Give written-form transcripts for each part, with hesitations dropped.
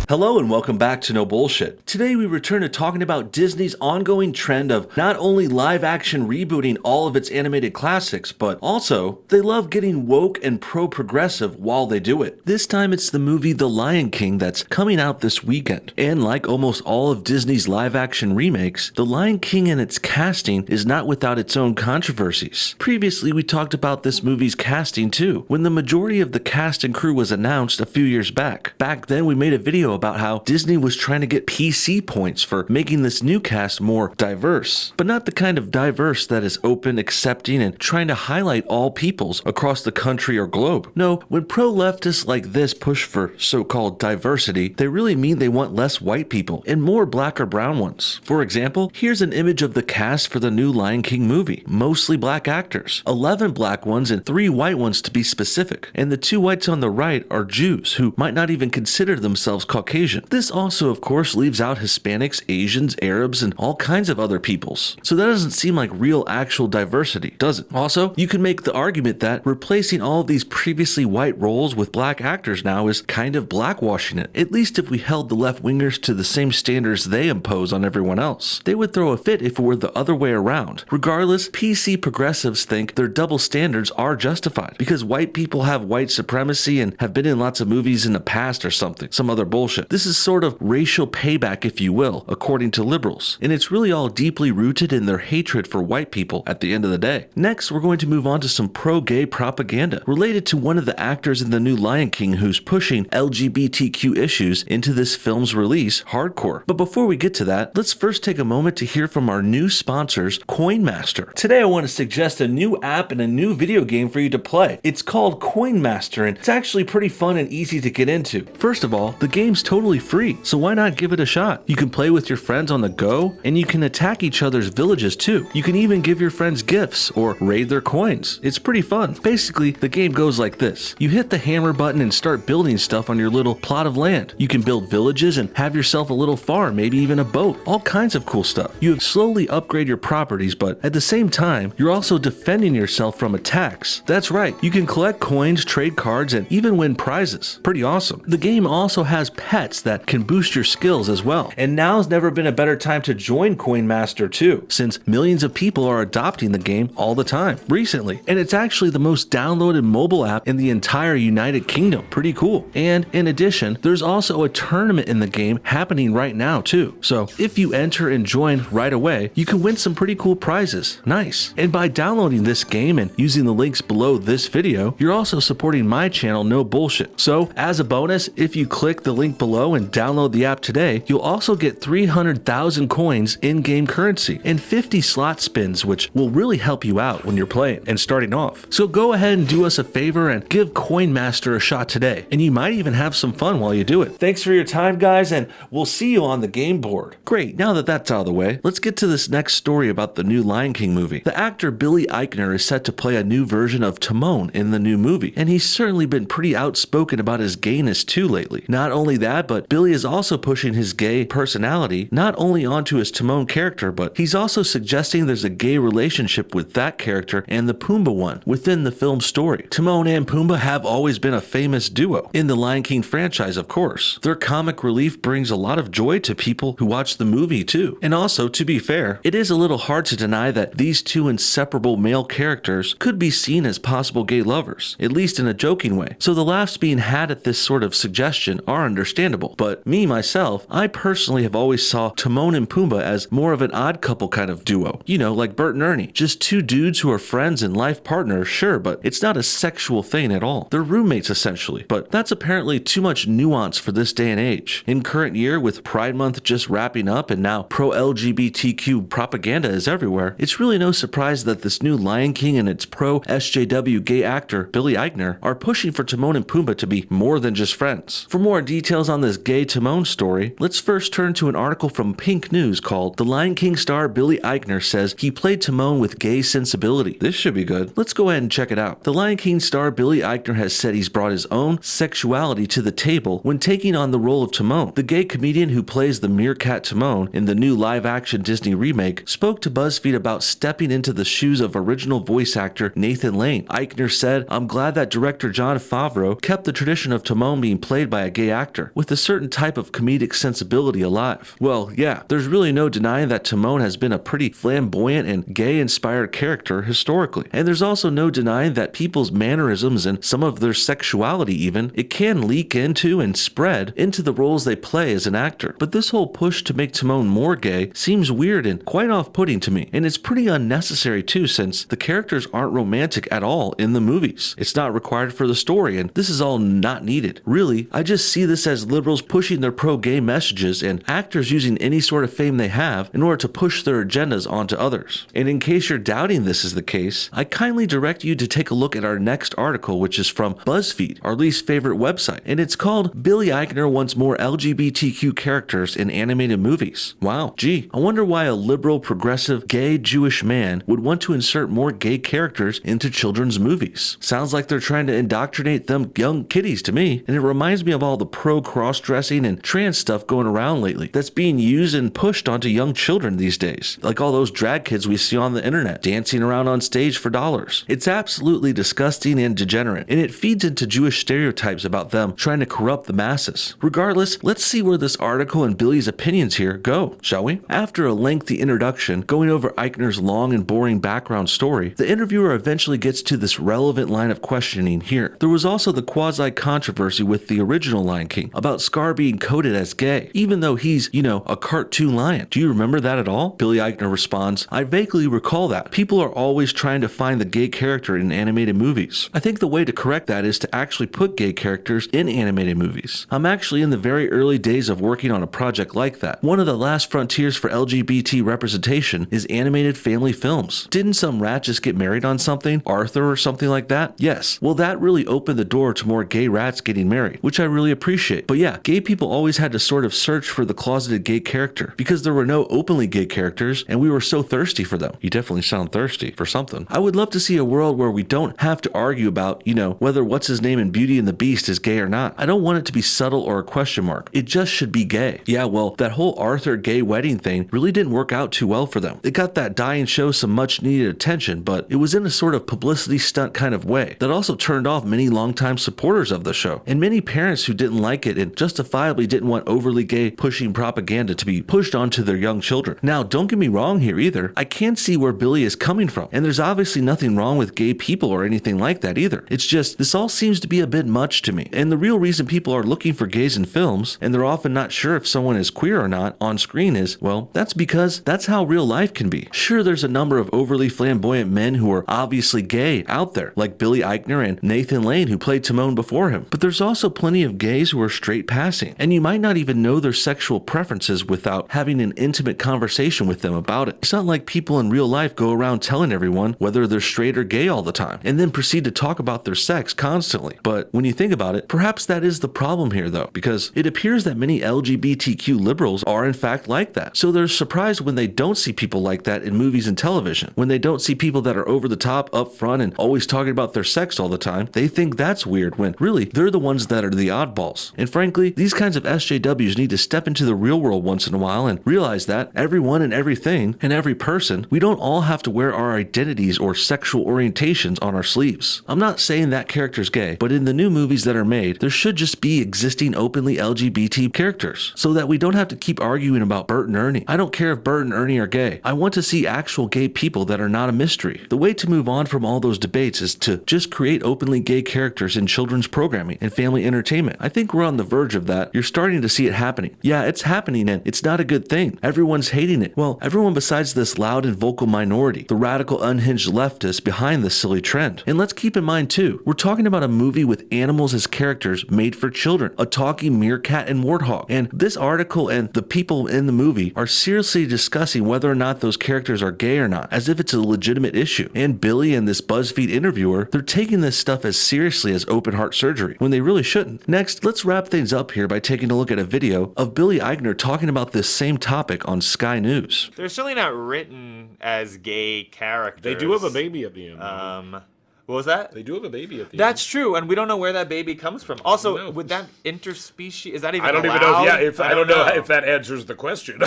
Hello and welcome back to No Bullshit. Today we return to talking about Disney's ongoing trend of not only live action rebooting all of its animated classics, but also they love getting woke and pro-progressive while they do it. This time it's the movie The Lion King that's coming out this weekend. And like almost all of Disney's live action remakes, The Lion King and its casting is not without its own controversies. Previously we talked about this movie's casting too, when the majority of the cast and crew was announced a few years back. Back then we made a video about how Disney was trying to get PC points for making this new cast more diverse, but not the kind of diverse that is open, accepting, and trying to highlight all peoples across the country or globe. No, when pro-leftists like this push for so-called diversity, they really mean they want less white people and more black or brown ones. For example, here's an image of the cast for the new Lion King movie. Mostly black actors, 11 black ones and 3 white ones to be specific, and the 2 whites on the right are Jews who might not even consider themselves Caucasian. This also, of course, leaves out Hispanics, Asians, Arabs, and all kinds of other peoples. So that doesn't seem like real actual diversity, does it? Also, you can make the argument that replacing all of these previously white roles with black actors now is kind of blackwashing it, at least if we held the left-wingers to the same standards they impose on everyone else. They would throw a fit if it were the other way around. Regardless, PC progressives think their double standards are justified because white people have white supremacy and have been in lots of movies in the past or something, some other bullshit. This is sort of racial payback, if you will, according to liberals, and it's really all deeply rooted in their hatred for white people at the end of the day. Next, we're going to move on to some pro-gay propaganda related to one of the actors in the new Lion King who's pushing LGBTQ issues into this film's release hardcore. But before we get to that, let's first take a moment to hear from our new sponsors, Coinmaster. Today I want to suggest a new app and a new video game for you to play. It's called Coinmaster, and it's actually pretty fun and easy to get into. First of all, the game's totally free, so why not give it a shot? You can play with your friends on the go, and you can attack each other's villages too. You can even give your friends gifts or raid their coins. It's pretty fun. Basically, the game goes like this. You hit the hammer button and start building stuff on your little plot of land. You can build villages and have yourself a little farm, maybe even a boat. All kinds of cool stuff. You slowly upgrade your properties, but at the same time, you're also defending yourself from attacks. That's right, you can collect coins, trade cards, and even win prizes. Pretty awesome. The game also has pets that can boost your skills as well. And now's never been a better time to join Coinmaster too, since millions of people are adopting the game all the time recently. And it's actually the most downloaded mobile app in the entire United Kingdom. Pretty cool. And in addition, there's also a tournament in the game happening right now too. So if you enter and join right away, you can win some pretty cool prizes. Nice. And by downloading this game and using the links below this video, you're also supporting my channel, No Bullshit. So as a bonus, if you click the link below and download the app today, you'll also get 300,000 coins in-game currency and 50 slot spins, which will really help you out when you're playing and starting off. So go ahead and do us a favor and give Coinmaster a shot today, and you might even have some fun while you do it. Thanks for your time, guys, and we'll see you on the game board. Great, now that that's out of the way, let's get to this next story about the new Lion King movie. The actor Billy Eichner is set to play a new version of Timon in the new movie, and he's certainly been pretty outspoken about his gayness too lately. Not only that, but Billy is also pushing his gay personality not only onto his Timon character, but he's also suggesting there's a gay relationship with that character and the Pumbaa one within the film story. Timon and Pumbaa have always been a famous duo in the Lion King franchise, of course. Their comic relief brings a lot of joy to people who watch the movie too. And also, to be fair, it is a little hard to deny that these two inseparable male characters could be seen as possible gay lovers, at least in a joking way. So the laughs being had at this sort of suggestion are understandable. But me, myself, I personally have always saw Timon and Pumbaa as more of an odd couple kind of duo. You know, like Bert and Ernie. Just two dudes who are friends and life partners, sure, but it's not a sexual thing at all. They're roommates essentially, but that's apparently too much nuance for this day and age. In current year, with Pride Month just wrapping up and now pro-LGBTQ propaganda is everywhere, it's really no surprise that this new Lion King and its pro-SJW gay actor Billy Eichner are pushing for Timon and Pumbaa to be more than just friends. For more details on this gay Timon story, let's first turn to an article from Pink News called "The Lion King star Billy Eichner says he played Timon with gay sensibility." This should be good. Let's go ahead and check it out. The Lion King star Billy Eichner has said he's brought his own sexuality to the table when taking on the role of Timon. The gay comedian who plays the meerkat Timon in the new live-action Disney remake spoke to BuzzFeed about stepping into the shoes of original voice actor Nathan Lane. Eichner said, "I'm glad that director Jon Favreau kept the tradition of Timon being played by a gay actor. with a certain type of comedic sensibility alive. Well, yeah, there's really no denying that Timon has been a pretty flamboyant and gay-inspired character historically. And there's also no denying that people's mannerisms and some of their sexuality even, it can leak into and spread into the roles they play as an actor. But this whole push to make Timon more gay seems weird and quite off-putting to me. And it's pretty unnecessary too, since the characters aren't romantic at all in the movies. It's not required for the story, and this is all not needed. Really, I just see this as liberals pushing their pro-gay messages and actors using any sort of fame they have in order to push their agendas onto others. And in case you're doubting this is the case, I kindly direct you to take a look at our next article, which is from BuzzFeed, our least favorite website, and it's called "Billy Eichner Wants More LGBTQ Characters in Animated Movies." Wow, gee, I wonder why a liberal, progressive, gay Jewish man would want to insert more gay characters into children's movies. Sounds like they're trying to indoctrinate them young kiddies to me, and it reminds me of all the pro-cross-dressing and trans stuff going around lately that's being used and pushed onto young children these days, like all those drag kids we see on the internet dancing around on stage for dollars. It's absolutely disgusting and degenerate, and it feeds into Jewish stereotypes about them trying to corrupt the masses. Regardless, let's see where this article and Billy's opinions here go, shall we? After a lengthy introduction going over Eichner's long and boring background story, the interviewer eventually gets to this relevant line of questioning here. There was also the quasi-controversy with the original Lion King about Scar being coded as gay, even though he's, a cartoon lion. Do you remember that at all? Billy Eichner responds, "I vaguely recall that. People are always trying to find the gay character in animated movies. I think the way to correct that is to actually put gay characters in animated movies. I'm actually in the very early days of working on a project like that. One of the last frontiers for LGBT representation is animated family films. Didn't some rat just get married on something? Arthur or something like that? Yes. Well, that really opened the door to more gay rats getting married, which I really appreciate. But yeah, gay people always had to sort of search for the closeted gay character because there were no openly gay characters and we were so thirsty for them." You definitely sound thirsty for something. "I would love to see a world where we don't have to argue about, whether what's his name in Beauty and the Beast is gay or not. I don't want it to be subtle or a question mark. It just should be gay." Yeah, well, that whole Arthur gay wedding thing really didn't work out too well for them. It got that dying show some much needed attention, but it was in a sort of publicity stunt kind of way that also turned off many longtime supporters of the show, and many parents who didn't like it and justifiably didn't want overly gay pushing propaganda to be pushed onto their young children. Now, don't get me wrong here either. I can't see where Billy is coming from, and there's obviously nothing wrong with gay people or anything like that either. It's just, this all seems to be a bit much to me, and the real reason people are looking for gays in films, and they're often not sure if someone is queer or not on screen is, well, that's because that's how real life can be. Sure, there's a number of overly flamboyant men who are obviously gay out there, like Billy Eichner and Nathan Lane who played Timon before him, but there's also plenty of gays who are straight passing, and you might not even know their sexual preferences without having an intimate conversation with them about it. It's not like people in real life go around telling everyone whether they're straight or gay all the time, and then proceed to talk about their sex constantly. But when you think about it, perhaps that is the problem here though, because it appears that many LGBTQ liberals are in fact like that. So they're surprised when they don't see people like that in movies and television. When they don't see people that are over the top, up front, and always talking about their sex all the time, they think that's weird when really they're the ones that are the oddballs. And frankly, these kinds of SJWs need to step into the real world once in a while and realize that everyone and everything and every person, we don't all have to wear our identities or sexual orientations on our sleeves. I'm not saying that character's gay, but in the new movies that are made, there should just be existing openly LGBT characters so that we don't have to keep arguing about Bert and Ernie. I don't care if Bert and Ernie are gay. I want to see actual gay people that are not a mystery. The way to move on from all those debates is to just create openly gay characters in children's programming and family entertainment. I think we're on the verge of that. You're starting to see it happening. Yeah, it's happening and it's not a good thing. Everyone's hating it. Well, everyone besides this loud and vocal minority, the radical unhinged leftists behind this silly trend. And let's keep in mind too, we're talking about a movie with animals as characters made for children, a talking meerkat and warthog. And this article and the people in the movie are seriously discussing whether or not those characters are gay or not, as if it's a legitimate issue. And Billy and this BuzzFeed interviewer, they're taking this stuff as seriously as open heart surgery, when they really shouldn't. Next, let's wrap things up here by taking a look at a video of Billy Eichner talking about this same topic on Sky News. They're certainly not written as gay characters. They do have a baby at the end. What was that? They do have a baby at the end. That's true, and we don't know where that baby comes from. Also, would that interspecies, is that even I don't allowed? even know. I don't know if that answers the question.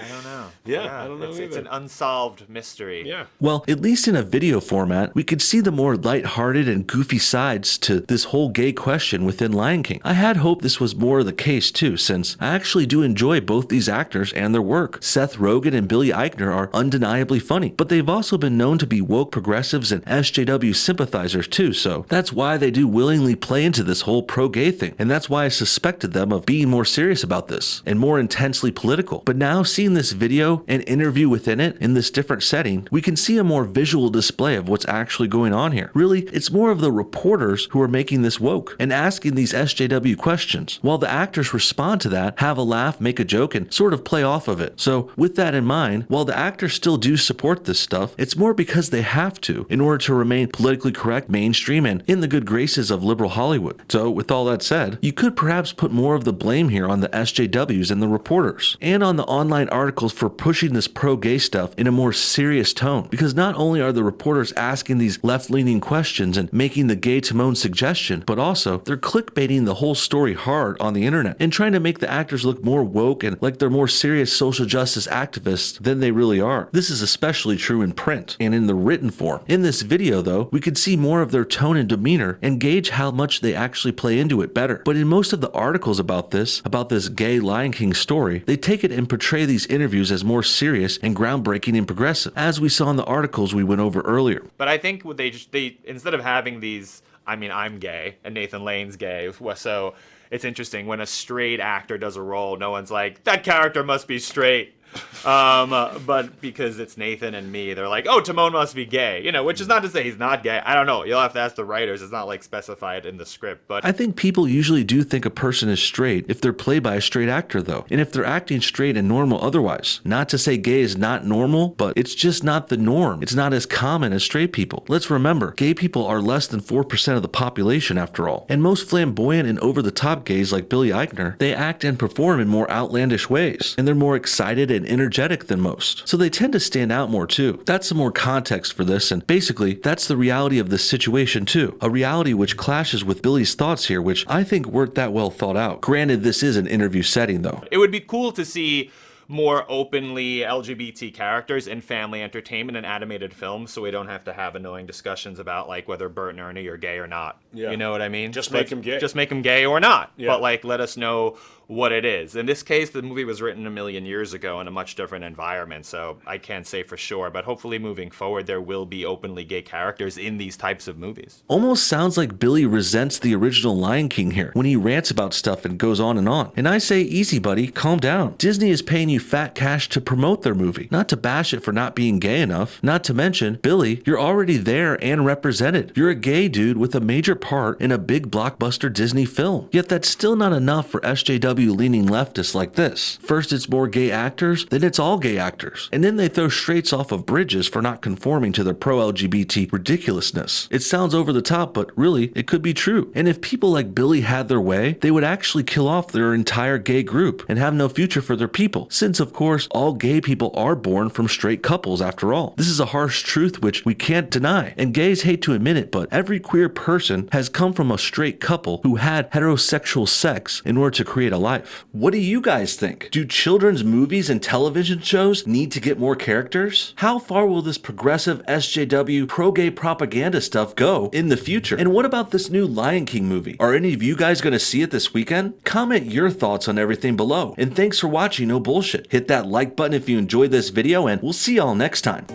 I don't know. Yeah, I don't know It's either. an unsolved mystery. Yeah. Well, at least in a video format, we could see the more lighthearted and goofy sides to this whole gay question within Lion King. I had hoped this was more the case too, since I actually do enjoy both these actors and their work. Seth Rogen and Billy Eichner are undeniably funny, but they've also been known to be woke progressives and SJW sympathizers too, so that's why they do willingly play into this whole pro-gay thing, and that's why I suspected them of being more serious about this and more intensely political. But now seeing this video and interview within it in this different setting, we can see a more visual display of what's actually going on here. Really, it's more of the reporters who are making this woke and asking these SJW questions, while the actors respond to that, have a laugh, make a joke, and sort of play off of it. So with that in mind, while the actors still do support this stuff, it's more because they have to in order to remain politically correct, mainstream, and in the good graces of liberal Hollywood. So with all that said, you could perhaps put more of the blame here on the SJWs and the reporters, and on the online articles for pushing this pro-gay stuff in a more serious tone, because not only are the reporters asking these left-leaning questions and making the gay Timon suggestion, but also they're clickbaiting the whole story hard on the internet and trying to make the actors look more woke and like they're more serious social justice activists than they really are. This is especially true in print and in the written form. In this video though, we could see more of their tone and demeanor and gauge how much they actually play into it better. But in most of the articles about this gay Lion King story, they take it and portray these interviews as more serious and groundbreaking and progressive, as we saw in the articles we went over earlier. But I think they instead of having these, I mean, I'm gay and Nathan Lane's gay, so it's interesting when a straight actor does a role, no one's like, that character must be straight. But because it's Nathan and me, they're like, oh, Timon must be gay, which is not to say he's not gay. I don't know. You'll have to ask the writers. It's not like specified in the script, but I think people usually do think a person is straight if they're played by a straight actor though, and if they're acting straight and normal otherwise. Not to say gay is not normal, but it's just not the norm. It's not as common as straight people. Let's remember, gay people are less than 4% of the population after all, and most flamboyant and over-the-top gays like Billy Eichner, they act and perform in more outlandish ways, and they're more excited and energetic than most, so they tend to stand out more too. That's some more context for this, and basically that's the reality of this situation too, a reality which clashes with Billy's thoughts here, which I think weren't that well thought out. Granted, this is an interview setting though. it would be cool to see more openly LGBT characters in family entertainment and animated films, so we don't have to have annoying discussions about like whether Bert and Ernie are gay or not. Yeah. You know what I mean? Just make them gay. Just make them gay or not. Yeah. But like, let us know what it is. In this case, the movie was written a million years ago in a much different environment, so I can't say for sure, but hopefully moving forward there will be openly gay characters in these types of movies. Almost sounds like Billy resents the original Lion King here when he rants about stuff and goes on. And I say, easy buddy, calm down. Disney is paying you fat cash to promote their movie, not to bash it for not being gay enough. Not to mention, Billy, you're already there and represented. You're a gay dude with a major part in a big blockbuster Disney film. Yet that's still not enough for SJW leaning leftists like this. First it's more gay actors, then it's all gay actors. And then they throw straights off of bridges for not conforming to their pro-LGBT ridiculousness. It sounds over the top, but really, it could be true. And if people like Billy had their way, they would actually kill off their entire gay group and have no future for their people. Since, of course, all gay people are born from straight couples after all. This is a harsh truth which we can't deny. And gays hate to admit it, but every queer person has come from a straight couple who had heterosexual sex in order to create a life. What do you guys think? Do children's movies and television shows need to get more characters? How far will this progressive SJW pro-gay propaganda stuff go in the future? And what about this new Lion King movie? Are any of you guys going to see it this weekend? Comment your thoughts on everything below. And thanks for watching No Bullshit. Hit that like button if you enjoyed this video, and we'll see y'all next time.